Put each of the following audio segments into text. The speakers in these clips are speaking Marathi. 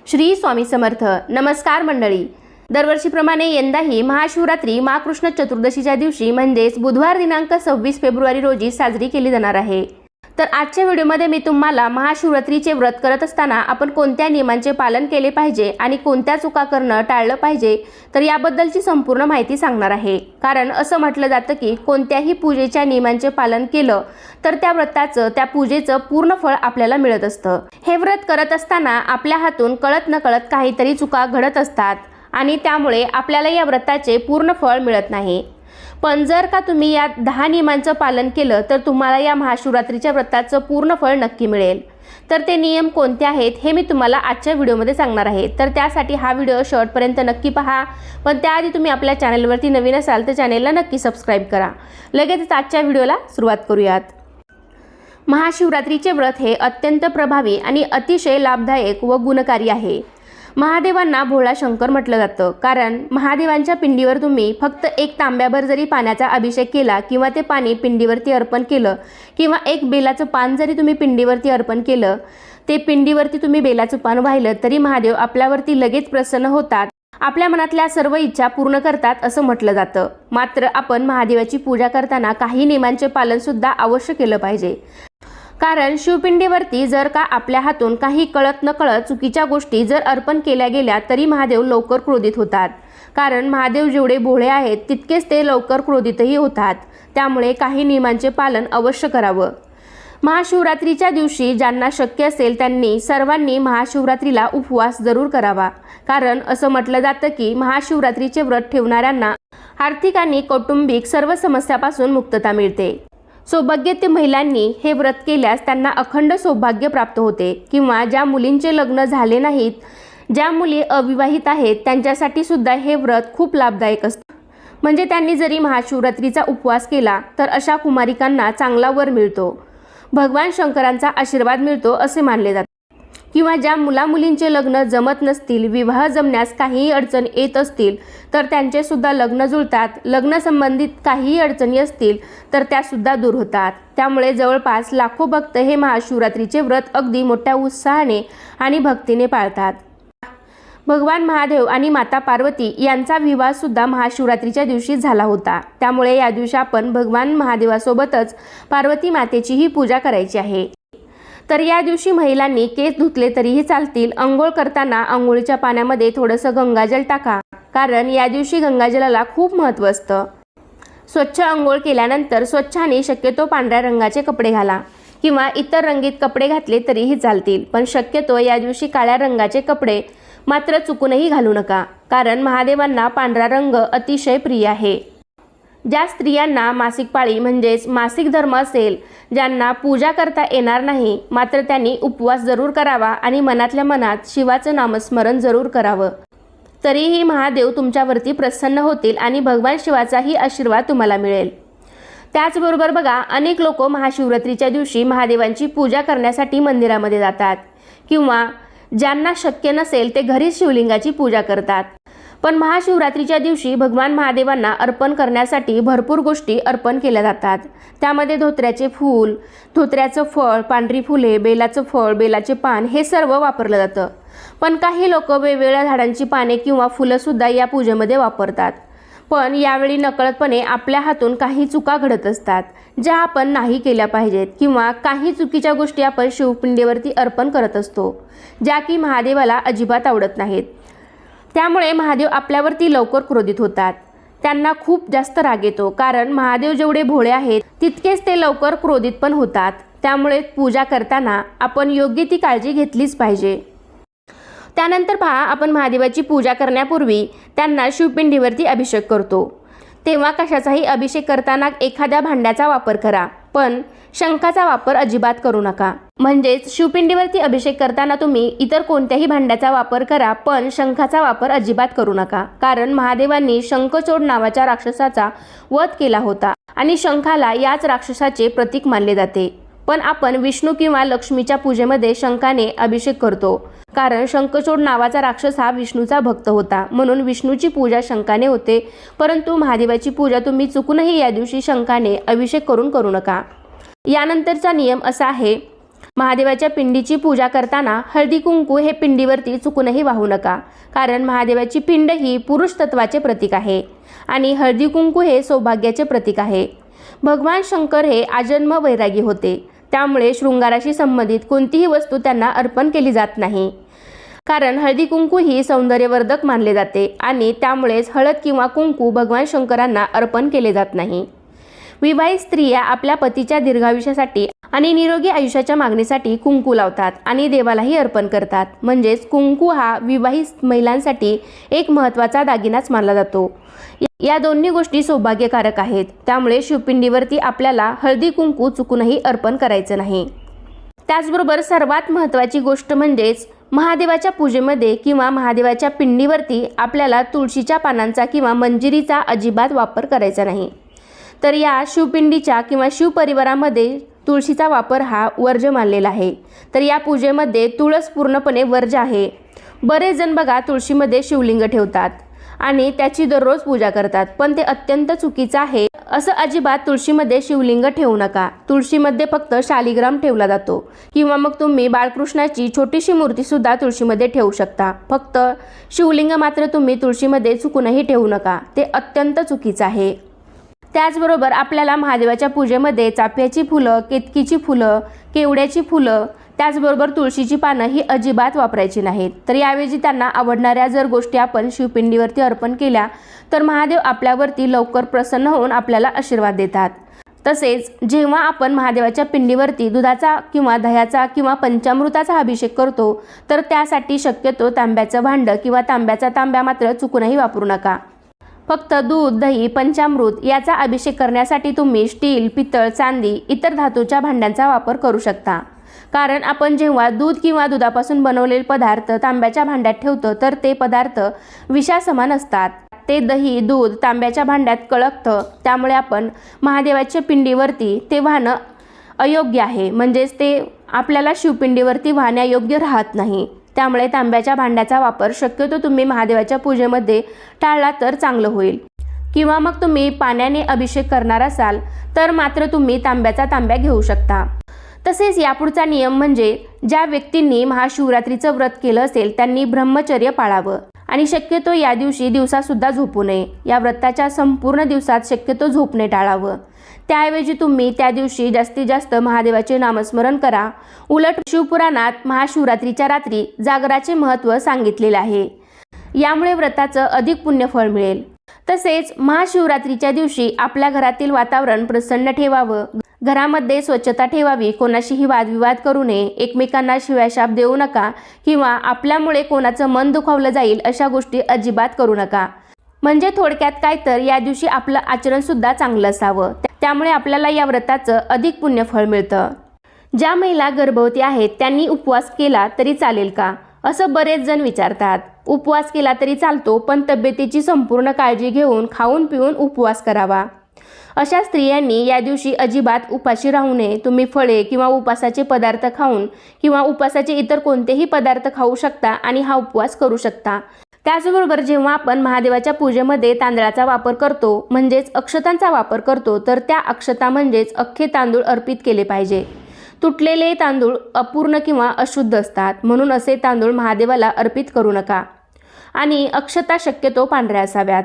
श्री स्वामी समर्थ. नमस्कार मंडळी. दरवर्षीप्रमाणे यंदाही महाशिवरात्री महाकृष्ण चतुर्दशीच्या दिवशी म्हणजेच बुधवार दिनांक 26 फेब्रुवारी रोजी साजरी केली जाणार आहे. तर आजच्या व्हिडिओमध्ये मी तुम्हाला महाशिवरात्रीचे व्रत करत असताना आपण कोणत्या नियमांचे पालन केले पाहिजे आणि कोणत्या चुका करणं टाळलं पाहिजे तर याबद्दलची संपूर्ण माहिती सांगणार आहे. कारण असं म्हटलं जातं की कोणत्याही पूजेच्या नियमांचे पालन केलं तर त्या व्रताचं त्या पूजेचं पूर्ण फळ आपल्याला मिळत असतं. हे व्रत करत असताना आपल्या हातून कळत नकळत काहीतरी चुका घडत असतात आणि त्यामुळे आपल्याला या व्रताचे पूर्ण फळ मिळत नाही. पण जर का तुम्ही या 10 नियमांचं पालन केलं तर तुम्हाला या महाशिवरात्रीच्या व्रताचं पूर्ण फळ नक्की मिळेल. तर ते नियम कोणते आहेत हे मी तुम्हाला आजच्या व्हिडिओमध्ये सांगणार आहे. तर त्यासाठी हा व्हिडिओ शेवटपर्यंत नक्की पहा. पण त्याआधी तुम्ही आपल्या चॅनलवरती नवीन असाल तर चॅनलला नक्की सबस्क्राईब करा. लगेच आजच्या व्हिडिओला सुरुवात करूयात. महाशिवरात्रीचे व्रत हे अत्यंत प्रभावी आणि अतिशय लाभदायक व गुणकारी आहे. महादेवांना भोळा शंकर म्हटलं जातं कारण महादेवांच्या पिंडीवर तुम्ही फक्त एक तांब्याभर जरी पाण्याचा अभिषेक केला किंवा ते पाणी पिंडीवरती अर्पण केलं किंवा एक बेलाचं पान जरी तुम्ही पिंडीवरती अर्पण केलं, ते पिंडीवरती तुम्ही बेलाचं पान वाहिलं तरी महादेव आपल्यावरती लगेच प्रसन्न होतात, आपल्या मनातल्या सर्व इच्छा पूर्ण करतात असं म्हटलं जातं. मात्र आपण महादेवाची पूजा करताना काही नियमांचे पालन सुद्धा अवश्य केलं पाहिजे. कारण शिवपिंडीवरती जर का आपल्या हातून काही कळत नकळत चुकीच्या गोष्टी जर अर्पण केल्या गेल्या तरी महादेव लवकर क्रोधित होतात. कारण महादेव जेवढे भोळे आहेत तितकेच ते लवकर क्रोधितही होतात. त्यामुळे काही नियमांचे पालन अवश्य करावं. महाशिवरात्रीच्या दिवशी ज्यांना शक्य असेल त्यांनी सर्वांनी महाशिवरात्रीला उपवास जरूर करावा. कारण असं म्हटलं जातं की महाशिवरात्रीचे व्रत ठेवणाऱ्यांना आर्थिक आणि कौटुंबिक सर्व समस्यापासून मुक्तता मिळते. सौभाग्यवती महिलांनी हे व्रत केल्यास त्यांना अखंड सौभाग्य प्राप्त होते. किंवा ज्या मुलींचे लग्न झाले नाहीत, ज्या मुली अविवाहित आहेत त्यांच्यासाठी सुद्धा हे व्रत खूप लाभदायक असतं. म्हणजे त्यांनी जरी महाशिवरात्रीचा उपवास केला तर अशा कुमारिकांना चांगला वर मिळतो, भगवान शंकरांचा आशीर्वाद मिळतो असे मानले जाते. किंवा ज्या मुलामुलींचे लग्न जमत नसतील, विवाह जमण्यास काहीही अडचण येत असतील तर त्यांचे सुद्धा लग्न जुळतात. लग्न संबंधित काहीही अडचणी असतील तर त्या सुद्धा दूर होतात. त्यामुळे जवळपास लाखो भक्त हे महाशिवरात्रीचे व्रत अगदी मोठ्या उत्साहाने आणि भक्तीने पाळतात. भगवान महादेव आणि माता पार्वती यांचा विवाह सुद्धा महाशिवरात्रीच्या दिवशी झाला होता. त्यामुळे या दिवशी आपण भगवान महादेवासोबतच पार्वती मातेचीही पूजा करायची आहे. तर या दिवशी महिलांनी केस धुतले तरीही चालतील. अंघोळ करताना अंघोळीच्या पाण्यामध्ये थोडंसं गंगाजल टाका. कारण या दिवशी गंगाजलाला खूप महत्त्व असतं. स्वच्छ अंघोळ केल्यानंतर स्वच्छ आणि शक्यतो पांढऱ्या रंगाचे कपडे घाला किंवा इतर रंगीत कपडे घातले तरीही चालतील. पण शक्यतो या दिवशी काळ्या रंगाचे कपडे मात्र चुकूनही घालू नका. कारण महादेवांना पांढरा रंग अतिशय प्रिय आहे. ज्या स्त्रियांना मासिक पाळी म्हणजेच मासिक धर्म असेल, ज्यांना पूजा करता येणार नाही, मात्र त्यांनी उपवास जरूर करावा आणि मनातल्या मनात शिवाचं नामस्मरण जरूर करावं. तरीही महादेव तुमच्यावरती प्रसन्न होतील आणि भगवान शिवाचाही आशीर्वाद तुम्हाला मिळेल. त्याचबरोबर बघा, अनेक लोक महाशिवरात्रीच्या दिवशी महादेवांची पूजा करण्यासाठी मंदिरामध्ये जातात किंवा ज्यांना शक्य नसेल ते घरीच शिवलिंगाची पूजा करतात. पण महाशिवरात्रीच्या दिवशी भगवान महादेवांना अर्पण करण्यासाठी भरपूर गोष्टी अर्पण केल्या जातात. त्यामध्ये धोत्र्याचे फूल, धोत्र्याचं फळ, पांढरी फुले, बेलाचं फळ, बेलाचे पान हे सर्व वापरलं जातं. पण काही लोक वेगवेगळ्या झाडांची पाने किंवा फुलंसुद्धा या पूजेमध्ये वापरतात. पण यावेळी नकळतपणे आपल्या हातून काही चुका घडत असतात ज्या आपण नाही केल्या पाहिजेत. किंवा काही चुकीच्या गोष्टी आपण शिवपिंडीवरती अर्पण करत असतो ज्या की महादेवाला अजिबात आवडत नाहीत. त्यामुळे महादेव आपल्यावरती लवकर क्रोधित होतात. त्यांना खूप जास्त राग येतो. कारण महादेव जेवढे भोळे आहेत तितकेच ते लवकर क्रोधित पण होतात. त्यामुळे पूजा करताना आपण योग्य ती काळजी घेतलीच पाहिजे. त्यानंतर पहा, आपण महादेवाची पूजा करण्यापूर्वी त्यांना शिवपिंडीवरती अभिषेक करतो. तेव्हा कशाचाही अभिषेक करताना एखाद्या भांड्याचा वापर करा, पण शंखाचा वापर अजिबात करू नका. म्हणजेच शिवपिंडीवरती अभिषेक करताना तुम्ही इतर कोणत्याही भांड्याचा वापर करा, पण शंखाचा वापर अजिबात करू नका. कारण महादेवांनी शंखचूड नावाच्या राक्षसाचा वध केला होता आणि शंखाला याच राक्षसाचे प्रतीक मानले जाते. पण आपण विष्णू किंवा लक्ष्मीच्या पूजेमध्ये शंखाने अभिषेक करतो. कारण शंखचूड नावाचा राक्षस हा विष्णूचा भक्त होता, म्हणून विष्णूची पूजा शंखाने होते. परंतु महादेवाची पूजा तुम्ही चुकूनही या दिवशी शंखाने अभिषेक करू नका. यानंतरचा नियम असा आहे महादेवाच्या पिंडीची पूजा करताना हळदी कुंकू हे पिंडीवरती चुकूनही वाहू नका, कारण महादेवाची पिंड ही पुरुष तत्वाचे प्रतीक आहे आणि हळदी कुंकू हे सौभाग्याचे प्रतीक आहे। भगवान शंकर हे आजन्म वैरागी होते, त्यामुळे शृंगाराशी संबंधित कोणतीही वस्तू त्यांना अर्पण केली जात नाही, कारण हळदी कुंकू ही सौंदर्यवर्धक मानले जाते आणि त्यामुळेच हळद किंवा कुंकू भगवान शंकरांना अर्पण केले जात नाही। विवाहित स्त्रिया आपल्या पतीच्या दीर्घायुष्यासाठी आणि निरोगी आयुष्याच्या मागणीसाठी कुंकू लावतात आणि देवालाही अर्पण करतात। म्हणजेच कुंकू हा विवाहित महिलांसाठी एक महत्त्वाचा दागिनाच मानला जातो। या दोन्ही गोष्टी सौभाग्यकारक आहेत, त्यामुळे शिवपिंडीवरती आपल्याला हळदी कुंकू चुकूनही अर्पण करायचं नाही। त्याचबरोबर सर्वात महत्त्वाची गोष्ट म्हणजेच महादेवाच्या पूजेमध्ये किंवा महादेवाच्या पिंडीवरती आपल्याला तुळशीच्या पानांचा किंवा मंजिरीचा अजिबात वापर करायचा नाही। तर या शिवपिंडीच्या किंवा शिवपरिवारामध्ये तुळशीचा वापर हा वर्ज्य मानलेला आहे। तर या पूजेमध्ये तुळस पूर्णपणे वर्ज्य आहे। बरेच जण बघा तुळशीमध्ये शिवलिंग ठेवतात आणि त्याची दररोज पूजा करतात, पण ते अत्यंत चुकीचं आहे। असं अजिबात तुळशीमध्ये शिवलिंग ठेवू नका। तुळशीमध्ये फक्त शालिग्राम ठेवला जातो किंवा मग तुम्ही बाळकृष्णाची छोटीशी मूर्ती सुद्धा तुळशीमध्ये ठेवू शकता, फक्त शिवलिंग मात्र तुम्ही तुळशीमध्ये चुकूनही ठेवू नका, ते अत्यंत चुकीचं आहे। त्याचबरोबर आपल्याला महादेवाच्या पूजेमध्ये चाफ्याची फुलं, केतकीची फुलं, केवड्याची फुलं, त्याचबरोबर तुळशीची पानं ही अजिबात वापरायची नाहीत। तर याऐवजी त्यांना आवडणाऱ्या जर गोष्टी आपण शिवपिंडीवरती अर्पण केल्या तर महादेव आपल्यावरती लवकर प्रसन्न होऊन आपल्याला आशीर्वाद देतात। तसेच जेव्हा आपण महादेवाच्या पिंडीवरती दुधाचा किंवा दह्याचा किंवा पंचामृताचा अभिषेक करतो तर त्यासाठी शक्यतो तांब्याचं भांडं किंवा तांब्याचा तांब्या मात्र चुकूनही वापरू नका। फक्त दूध, दही, पंचामृत याचा अभिषेक करण्यासाठी तुम्ही स्टील, पितळ, चांदी, इतर धातूच्या भांड्यांचा वापर करू शकता, कारण आपण जेव्हा दूध किंवा दुधापासून बनवलेले पदार्थ तांब्याच्या भांड्यात ठेवतो तर ते पदार्थ विषासमान असतात। ते दही, दूध तांब्याच्या भांड्यात कळकतं, त्यामुळे आपण महादेवाच्या पिंडीवरती ते वाहणं अयोग्य आहे, म्हणजेच ते आपल्याला शिवपिंडीवरती वाहण्यायोग्य राहत नाही। त्यामुळे तांब्याच्या भांड्याचा वापर शक्यतो तुम्ही महादेवाच्या पूजेमध्ये टाळला तर चांगलं होईल। किंवा मग तुम्ही पाण्याने अभिषेक करणार असाल तर मात्र तुम्ही तांब्याचा तांब्या घेऊ शकता। तसेच यापुढचा नियम म्हणजे ज्या व्यक्तींनी महाशिवरात्रीचं व्रत केलं असेल त्यांनी ब्रह्मचर्य पाळावं आणि शक्यतो या दिवशी दिवसासुद्धा झोपू नये। या व्रताच्या संपूर्ण दिवसात शक्यतो झोपणे टाळावं, त्याऐवजी तुम्ही त्या दिवशी जास्तीत जास्त महादेवाचे नामस्मरण करा। उलट शिवपुराणात महाशिवरात्रीच्या रात्री जागराचे महत्त्व सांगितलेले आहे, यामुळे व्रताचं अधिक पुण्यफळ मिळेल। तसेच महाशिवरात्रीच्या दिवशी आपल्या घरातील वातावरण प्रसन्न ठेवावं, घरामध्ये स्वच्छता ठेवावी, कोणाशीही वादविवाद करू नये, एकमेकांना शिव्याशाप देऊ नका किंवा आपल्यामुळे कोणाचं मन दुखावलं जाईल अशा गोष्टी अजिबात करू नका। म्हणजे थोडक्यात काय तर या दिवशी आपलं आचरण सुद्धा चांगलं असावं, त्यामुळे आपल्याला या व्रताचं अधिक पुण्यफळ मिळतं। ज्या महिला गर्भवती आहेत त्यांनी उपवास केला तरी चालेल का, असं बरेच जण विचारतात। उपवास केला तरी चालतो, पण तब्येतीची संपूर्ण काळजी घेऊन खाऊन पिऊन उपवास करावा। अशा स्त्रियांनी या दिवशी अजिबात उपाशी राहू नये। तुम्ही फळे किंवा उपासाचे पदार्थ खाऊन किंवा उपासाचे इतर कोणतेही पदार्थ खाऊ शकता आणि हा उपवास करू शकता। त्याचबरोबर जेव्हा आपण महादेवाच्या पूजेमध्ये तांदळाचा वापर करतो, म्हणजेच अक्षतांचा वापर करतो, तर त्या अक्षता म्हणजेच अख्खे तांदूळ अर्पित केले पाहिजे। तुटलेले तांदूळ अपूर्ण किंवा अशुद्ध असतात, म्हणून असे तांदूळ महादेवाला अर्पित करू नका आणि अक्षता शक्यतो पांढऱ्या असाव्यात।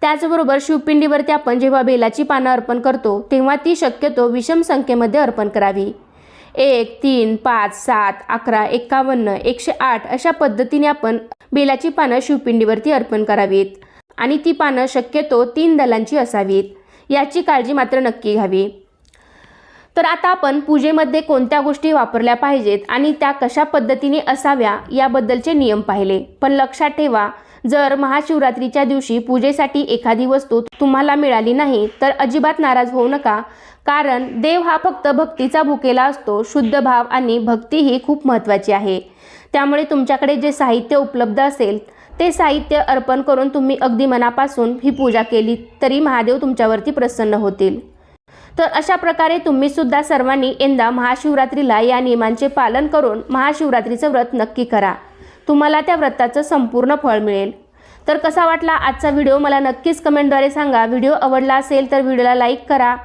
त्याचबरोबर शिवपिंडीवरती आपण जेव्हा बेलाची पानं अर्पण करतो तेव्हा ती शक्यतो विषम संख्येमध्ये अर्पण करावी। 1, 3, 5, 7, 11, 51, 108 अशा पद्धतीने आपण बेलाची पानं शिवपिंडीवरती अर्पण करावीत आणि ती पानं शक्यतो 3 दलांची असावीत, याची काळजी मात्र नक्की घ्यावी। तर आता आपण पूजेमध्ये कोणत्या गोष्टी वापरल्या पाहिजेत आणि त्या कशा पद्धतीने असाव्या याबद्दलचे नियम पाहिले, पण लक्षात ठेवा जर महाशिवरात्रीच्या दिवशी पूजेसाठी एखादी वस्तू तुम्हाला मिळाली नाही तर अजिबात नाराज होऊ नका, कारण देव हा फक्त भक्तीचा भुकेला असतो। शुद्ध भाव आणि भक्ती ही खूप महत्त्वाची आहे। त्यामुळे तुमच्याकडे जे साहित्य उपलब्ध असेल ते साहित्य अर्पण करून तुम्ही अगदी मनापासून ही पूजा केली तरी महादेव तुमच्यावरती प्रसन्न होतील। तर अशा प्रकारे तुम्ही सुद्धा सर्वांनी यंदा महाशिवरात्रीला या नियमांचे पालन करून महाशिवरात्रीचं व्रत नक्की करा, तुम्हाला त्या व्रताचं संपूर्ण फळ मिळेल। तर कसा वाटला आजचा व्हिडिओ मला नक्कीच कमेंटद्वारे सांगा। व्हिडिओ आवडला असेल तर व्हिडिओला लाईक करा,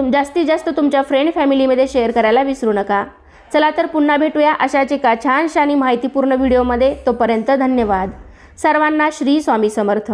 जास्तीत जास्त तुमच्या फ्रेंड फॅमिलीमध्ये शेअर करायला विसरू नका। चला तर पुन्हा भेटूया अशाच एका छानशा आणि माहितीपूर्ण व्हिडिओमध्ये. तोपर्यंत धन्यवाद. सर्वांना श्री स्वामी समर्थ.